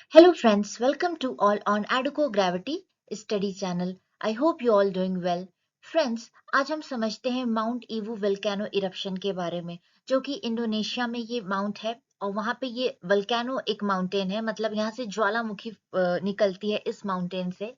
Hello friends, welcome to all on Aduco Gravity Study Channel. I hope you all doing well. Friends, आज हम समझते हैं mount Yiwu volcano eruption के बारे में, जो कि इंडोनेशिया में ये माउंट है और वहाँ पे ये वोल्केनो एक माउंटेन है, मतलब यहाँ से ज्वालामुखी निकलती है इस माउंटेन से।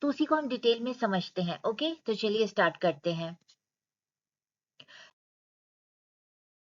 तो उसी को हम डिटेल में समझते हैं। ओके, तो चलिए स्टार्ट करते हैं।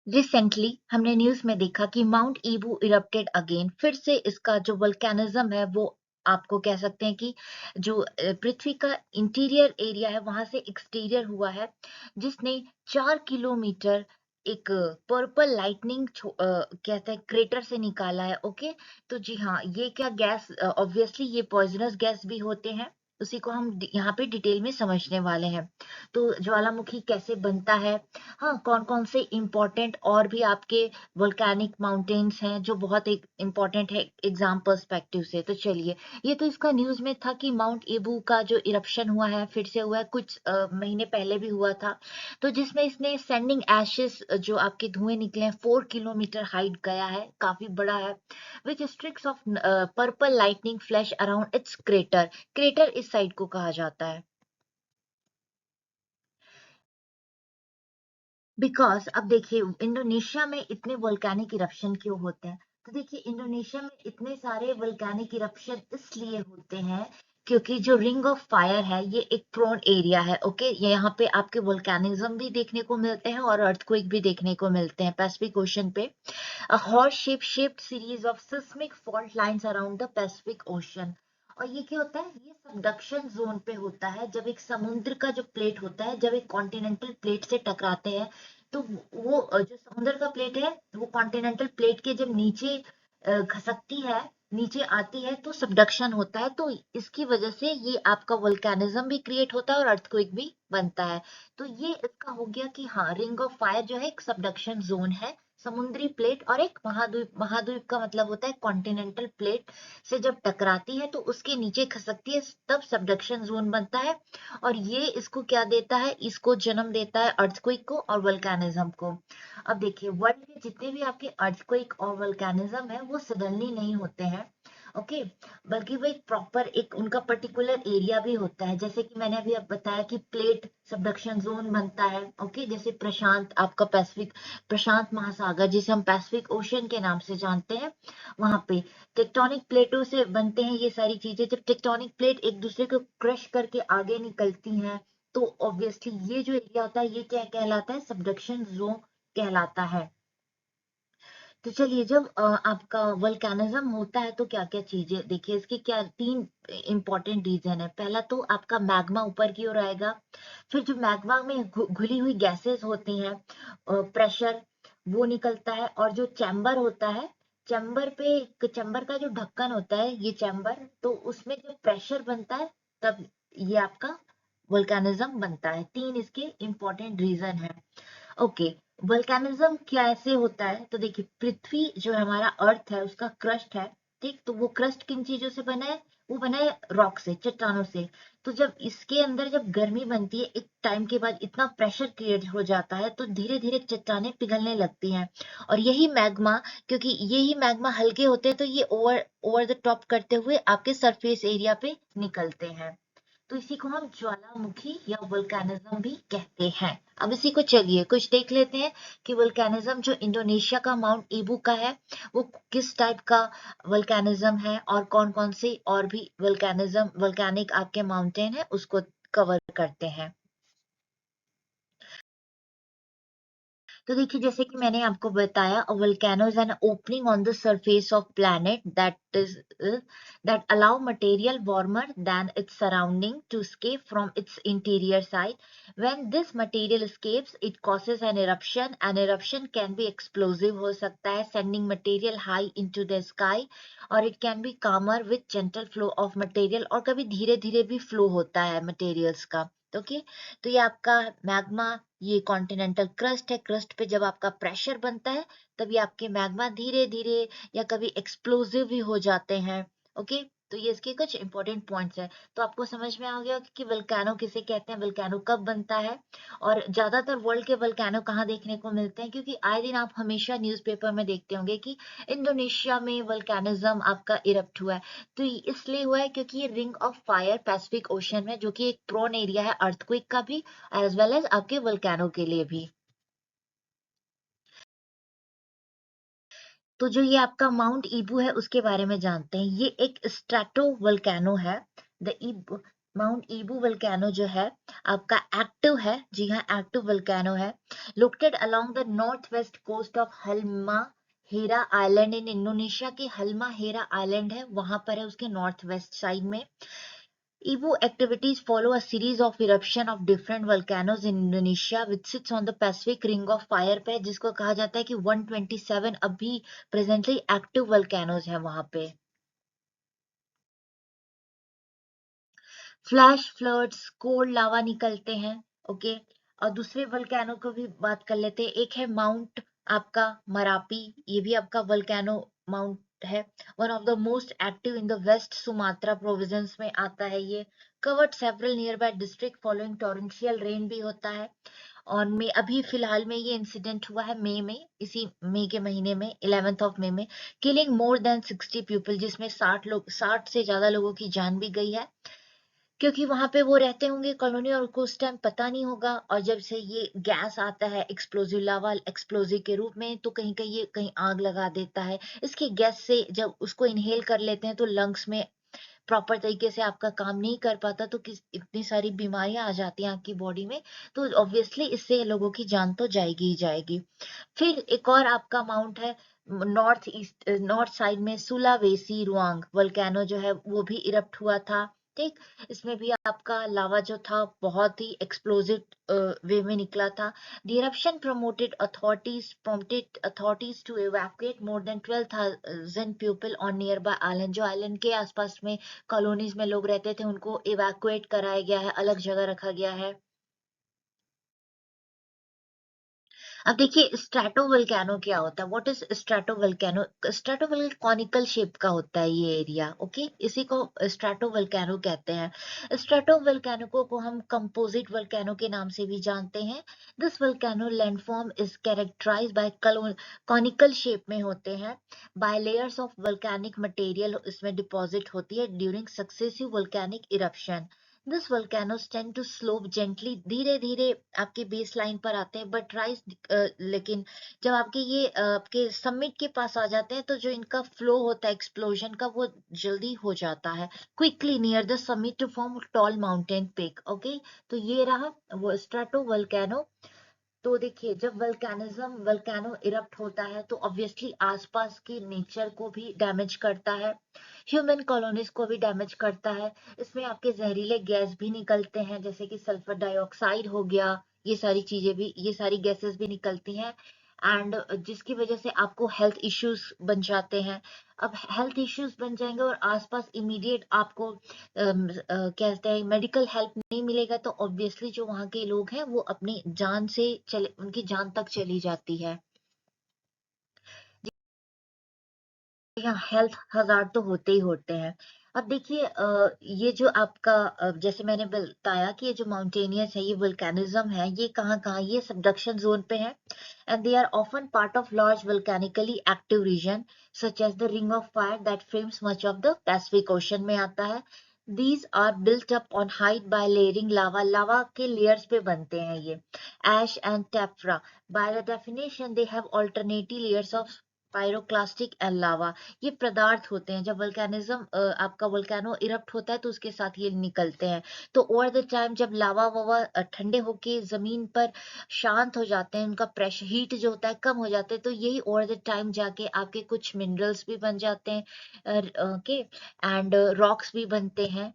रिसेंटली हमने न्यूज में देखा कि माउंट ईबू इरप्टेड अगेन। फिर से इसका जो वोल्केनिज्म है वो आपको कह सकते हैं कि जो पृथ्वी का इंटीरियर एरिया है वहां से एक्सटीरियर हुआ है, जिसने 4 किलोमीटर एक पर्पल लाइटनिंग कहते हैं क्रेटर से निकाला है। ओके, तो जी हाँ, ये क्या गैस, ऑब्वियसली ये पॉइजनस गैस भी होते हैं, उसी को हम यहाँ पे डिटेल में समझने वाले हैं। तो ज्वालामुखी कैसे बनता है, हाँ, कौन कौन से इम्पोर्टेंट और भी आपके वोल्केनिक माउंटेन्स हैं जो बहुत एक इम्पोर्टेंट है एग्जाम पर्सपेक्टिव से। तो चलिए, ये तो इसका न्यूज में था कि माउंट एबू का जो इरप्शन हुआ है फिर से हुआ है, कुछ महीने पहले भी हुआ था। तो जिसमें इसने सेंडिंग एशेस, जो आपके धुएं निकले हैं, 4 किलोमीटर हाइट गया है, काफी बड़ा है, which streaks of purple lightning flash around its crater. Crater इस साइड को कहा जाता है। बिकॉज अब देखिए, इंडोनेशिया में इतने वोल्केनिक इरप्शन क्यों होते हैं? तो देखिए, इंडोनेशिया में इतने सारे वोल्केनिक इरप्शन इसलिए होते हैं क्योंकि जो रिंग ऑफ फायर है ये एक प्रोन एरिया है। ओके, ये यहाँ पे आपके वोल्केनिज्म भी देखने को मिलते हैं और अर्थक्वेक भी देखने को मिलते हैं पैसिफिक ओशन पे। A horse-shaped series of seismic fault lines around the Pacific Ocean। और ये क्या होता है? ये सबडक्शन जोन पे होता है, जब एक समुद्र का जो प्लेट होता है जब एक कॉन्टिनेंटल प्लेट से टकराते हैं, तो वो जो समुद्र का प्लेट है वो कॉन्टिनेंटल प्लेट के जब नीचे खसकती है, नीचे आती है, तो सबडक्शन होता है। तो इसकी वजह से ये आपका वोल्केनिज्म भी क्रिएट होता है और अर्थक्वेक भी बनता है। तो ये इसका हो गया कि हाँ, रिंग ऑफ फायर जो है एक सबडक्शन जोन है, समुद्री प्लेट, और एक महाद्वीप। महाद्वीप का मतलब होता है कॉन्टिनेंटल प्लेट से जब टकराती है तो उसके नीचे खसकती है, तब सबडक्शन जोन बनता है। और ये इसको क्या देता है? इसको जन्म देता है अर्थक्वेक को और वोल्केनिज्म को। अब देखिए, वर्ल्ड के जितने भी आपके अर्थक्वेक और वोल्केनिज्म है वो सडनली नहीं होते हैं। ओके, बल्कि वो एक प्रॉपर एक उनका पर्टिकुलर एरिया भी होता है, जैसे कि मैंने अभी अब बताया कि प्लेट सबडक्शन जोन बनता है। ओके, जैसे प्रशांत आपका पैसिफिक, प्रशांत महासागर जिसे हम पैसिफिक ओशन के नाम से जानते हैं, वहां पे टेक्टोनिक प्लेटों से बनते हैं ये सारी चीजें। जब टेक्टोनिक प्लेट एक दूसरे को क्रश करके आगे निकलती हैं, तो ऑब्वियसली ये जो एरिया होता है ये क्या कहलाता है? सबडक्शन जोन कहलाता है। तो चलिए, जब आपका वोल्केनिज्म होता है तो क्या क्या चीजें देखिए, इसके क्या तीन इंपॉर्टेंट रीजन है। पहला तो आपका मैग्मा ऊपर की ओर आएगा, फिर जो मैग्मा में घुली हुई गैसेस होती हैं, प्रेशर वो निकलता है, और जो चैम्बर होता है, चैम्बर पे, चैम्बर का जो ढक्कन होता है ये चैम्बर, तो उसमें जब प्रेशर बनता है तब ये आपका वोल्केनिज्म बनता है। तीन इसके इंपॉर्टेंट रीजन है। ओके, वोल्केनिज्म कैसे होता है? तो देखिए, पृथ्वी जो हमारा अर्थ है उसका क्रस्ट है, ठीक? तो वो क्रस्ट किन चीजों से बना है? वो बना है रॉक से, चट्टानों से। तो जब इसके अंदर जब गर्मी बनती है, एक टाइम के बाद इतना प्रेशर क्रिएट हो जाता है तो धीरे धीरे चट्टानें पिघलने लगती हैं। और यही मैग्मा, क्योंकि यही मैग्मा हल्के होते हैं, तो ये ओवर ओवर द टॉप करते हुए आपके सरफेस एरिया पे निकलते हैं। तो इसी को हम ज्वालामुखी या वोल्केनिज्म भी कहते हैं। अब इसी को चलिए कुछ देख लेते हैं कि वोल्केनिज्म जो इंडोनेशिया का माउंट ईबू का है वो किस टाइप का वोल्केनिज्म है, और कौन कौन से और भी वोल्केनिज्म, वोल्केनिक आपके माउंटेन है, उसको कवर करते हैं। तो देखिए, जैसे कि मैंने आपको बताया, a volcano is an opening on the surface of planet that allow material warmer than its surrounding to escape from its interior side. When this material escapes, it causes an eruption. An eruption can be explosive हो सकता है, sending material high into the sky, और it can be calmer with gentle flow of material, और कभी धीरे धीरे भी flow होता है मटेरियल्स का। ओके, तो ये आपका मैग्मा, ये कॉन्टिनेंटल क्रस्ट है। क्रस्ट पे जब आपका प्रेशर बनता है तब ये आपके मैग्मा धीरे धीरे या कभी एक्सप्लोसिव भी हो जाते हैं। ओके, तो ये इसके कुछ इंपॉर्टेंट पॉइंट्स है। तो आपको समझ में आ गया कि वल्केनो किसे कहते हैं, वल्केनो कब बनता है, और ज्यादातर वर्ल्ड के वल्केनो कहाँ देखने को मिलते हैं, क्योंकि आए दिन आप हमेशा न्यूज़पेपर में देखते होंगे कि इंडोनेशिया में वल्केनिज्म आपका इरप्ट हुआ है। तो ये इसलिए हुआ है क्योंकि ये ring of fire Pacific ocean में, जो कि एक प्रोन एरिया है अर्थक्वेक का भी एज वेल एज आपके वल्केनो के लिए भी। तो जो ये आपका माउंट ईबू है उसके बारे में जानते हैं। ये एक स्ट्रेटो वल्केनो है। The Ibu mount Ibu volcano जो है आपका एक्टिव है, जी हाँ एक्टिव वल्केनो है, located along the north west coast of Halmahera island in Indonesia के हल्मा हेरा आइलैंड है, वहां पर है उसके नॉर्थ वेस्ट साइड में। Evo activities follow a series of eruption of different volcanoes in Indonesia which sits on the Pacific Ring of Fire पे, जिसको कहा जाता है कि 127 अभी प्रेजेंटली एक्टिव वल्केनोज हैं वहां पे। फ्लैश फ्लड्स, कोल्ड लावा निकलते हैं, ओके। और दूसरे वल्केनो को भी बात कर लेते हैं। एक है माउंट आपका मरापी, ये भी आपका वल्केनो माउंट है, one of the most active in the West Sumatra province में आता है ये। Covered several nearby district following torrential rain भी होता है। और में अभी फिलहाल में ये इंसिडेंट हुआ है मई में, इसी मई के महीने में 11th ऑफ मई में, किलिंग मोर देन 60 पीपल, जिसमें 60 से ज्यादा लोगों की जान भी गई है, क्योंकि वहां पे वो रहते होंगे कॉलोनी और उनको उस टाइम पता नहीं होगा, और जब से ये गैस आता है एक्सप्लोजिव लावा एक्सप्लोजिव के रूप में, तो कहीं कहीं ये कहीं आग लगा देता है। इसकी गैस से जब उसको इनहेल कर लेते हैं तो लंग्स में प्रॉपर तरीके से आपका काम नहीं कर पाता, तो किस इतनी सारी बीमारियां आ जाती हैं आपकी बॉडी में। तो ऑब्वियसली इससे लोगों की जान तो जाएगी ही जाएगी। फिर एक और आपका माउंट है नॉर्थ ईस्ट नॉर्थ साइड में, सुलावेसी रुआंग वल्केनो जो है वो भी इरप्ट हुआ था, ठीक। इसमें भी आपका लावा जो था बहुत ही एक्सप्लोजिव वे में निकला था। The eruption prompted authorities to evacuate more than 12,000 people on nearby island, जो आइलैंड के आसपास में कॉलोनीज में लोग रहते थे उनको इवैक्यूएट कराया गया है, अलग जगह रखा गया है। अब देखिए स्ट्रेटोवोल्केनो क्या होता है, व्हाट इज स्ट्रेटोवोल्केनो। स्ट्रेटोवोल्केनो कॉनिकल शेप का होता है ये एरिया, ओके, इसी को स्ट्रेटोवोल्केनो कहते हैं। स्ट्रेटोवोल्केनो को हम कंपोजिट वोल्केनो के नाम से भी जानते हैं। This volcano landform is characterised by conical shape में होते हैं, by layers of volcanic material इसमें डिपॉजिट होती है during successive volcanic eruption. This volcanoes tend to slope gently, धीरे धीरे आपके बेस लाइन पर आते हैं, बट राइज लेकिन जब आपके ये आपके समिट के पास आ जाते हैं तो जो इनका फ्लो होता है एक्सप्लोजन का वो जल्दी हो जाता है, quickly near the summit to form tall mountain peak, okay. तो ये रहा वो स्ट्रेटो वोल्केनो। तो देखिए जब वल्केनो इरप्ट होता है तो ऑब्वियसली आसपास की नेचर को भी डैमेज करता है, ह्यूमन कॉलोनीज को भी डैमेज करता है। इसमें आपके जहरीले गैस भी निकलते हैं, जैसे कि सल्फर डाइऑक्साइड हो गया, ये सारी चीजें भी, ये सारी गैसेस भी निकलती हैं, एंड जिसकी वजह से आपको हेल्थ इश्यूज बन जाते हैं। अब हेल्थ इश्यूज बन जाएंगे और आसपास इमीडिएट आपको कहते हैं मेडिकल हेल्प नहीं मिलेगा, तो ऑब्वियसली जो वहाँ के लोग हैं वो अपनी जान से चले, उनकी जान तक चली जाती है। यहाँ हेल्थ हजार्ड तो होते ही होते हैं। अब देखिए ये जो आपका जैसे मैंने बताया कि ये जो माउंटेनियस है, ये वोल्केनिज्म है, ये कहाँ कहाँ, ये सबडक्शन जोन पे है, and they are often part of large volcanically active region such as the ring of fire that frames much of the Pacific ocean में आता है। These are built up on height by layering lava. लावा के layers पे बनते हैं ये, ash and tephra. By the definition, they have alternate layers of pyroclastic and lava. ये पदार्थ होते हैं, जब वल्केनिज्म आपका वल्केनो इरप्ट होता है तो उसके साथ ये निकलते हैं। तो ओवर द टाइम जब लावा वावा ठंडे होके जमीन पर शांत हो जाते हैं, उनका प्रेशर हीट जो होता है कम हो जाता है, तो यही ओवर द टाइम जाके आपके कुछ मिनरल्स भी बन जाते हैं, ओके, एंड रॉक्स भी बनते हैं।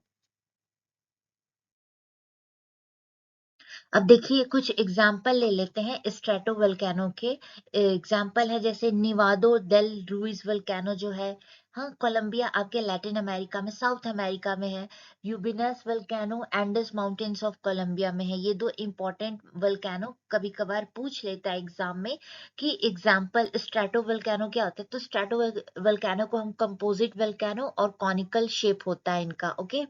अब देखिए कुछ एग्जाम्पल ले लेते हैं स्ट्रेटोवोल्केनो के। एग्जाम्पल है जैसे निवादो डेल रूइज वोल्केनो जो है, हाँ, कोलंबिया आपके लैटिन अमेरिका में, साउथ अमेरिका में है। Ubinas volcano Andes mountains of Colombia में है। ये दो इंपॉर्टेंट वल्केनो कभी कभार पूछ लेता है एग्जाम में कि एग्जाम्पल स्ट्रेटो वल्केनो क्या होता है। तो स्ट्रेटो वल्केनो को हम कंपोजिट वल्केनो और कॉनिकल शेप होता है इनका, ओके,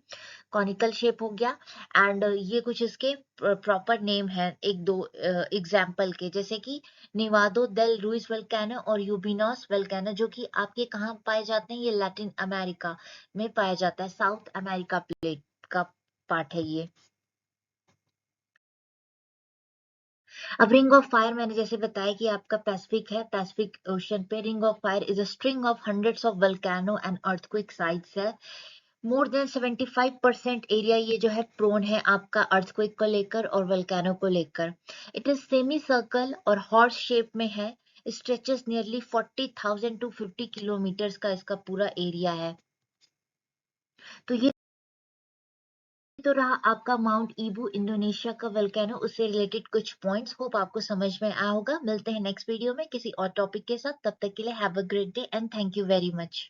कॉनिकल शेप हो गया। एंड ये कुछ इसके प्रॉपर नेम है एक दो एग्जाम्पल के, जैसे कि निवादो देल रुइस वल्केनो और यूबिनोस वल्केनो, जो कि आपके कहाँ पाए जाते हैं, ये लैटिन अमेरिका में पाया जाता है, साउथ अमेरिका प्लेट का पार्ट है ये। अब रिंग ऑफ फायर मैंने जैसे बताया कि आपका पैसिफिक है, पैसिफिक ओशन पे ring of fire is a string of hundreds of volcano and earthquake sites है। मोर देन 75% एरिया ये जो है प्रोन है आपका अर्थक्वेक को लेकर और वल्केनो को लेकर। इट इज सेमी सर्कल और हॉर्स शेप में है। स्ट्रेचेस नियरली 40,000 टू 50 किलोमीटर्स का इसका पूरा एरिया है। तो ये तो रहा आपका माउंट ईबू इंडोनेशिया का वल्केनो, उससे रिलेटेड कुछ पॉइंट्स। होप आपको समझ में आया होगा। मिलते हैं नेक्स्ट वीडियो में किसी और टॉपिक के साथ, तब तक के लिए have a great day and thank you very much.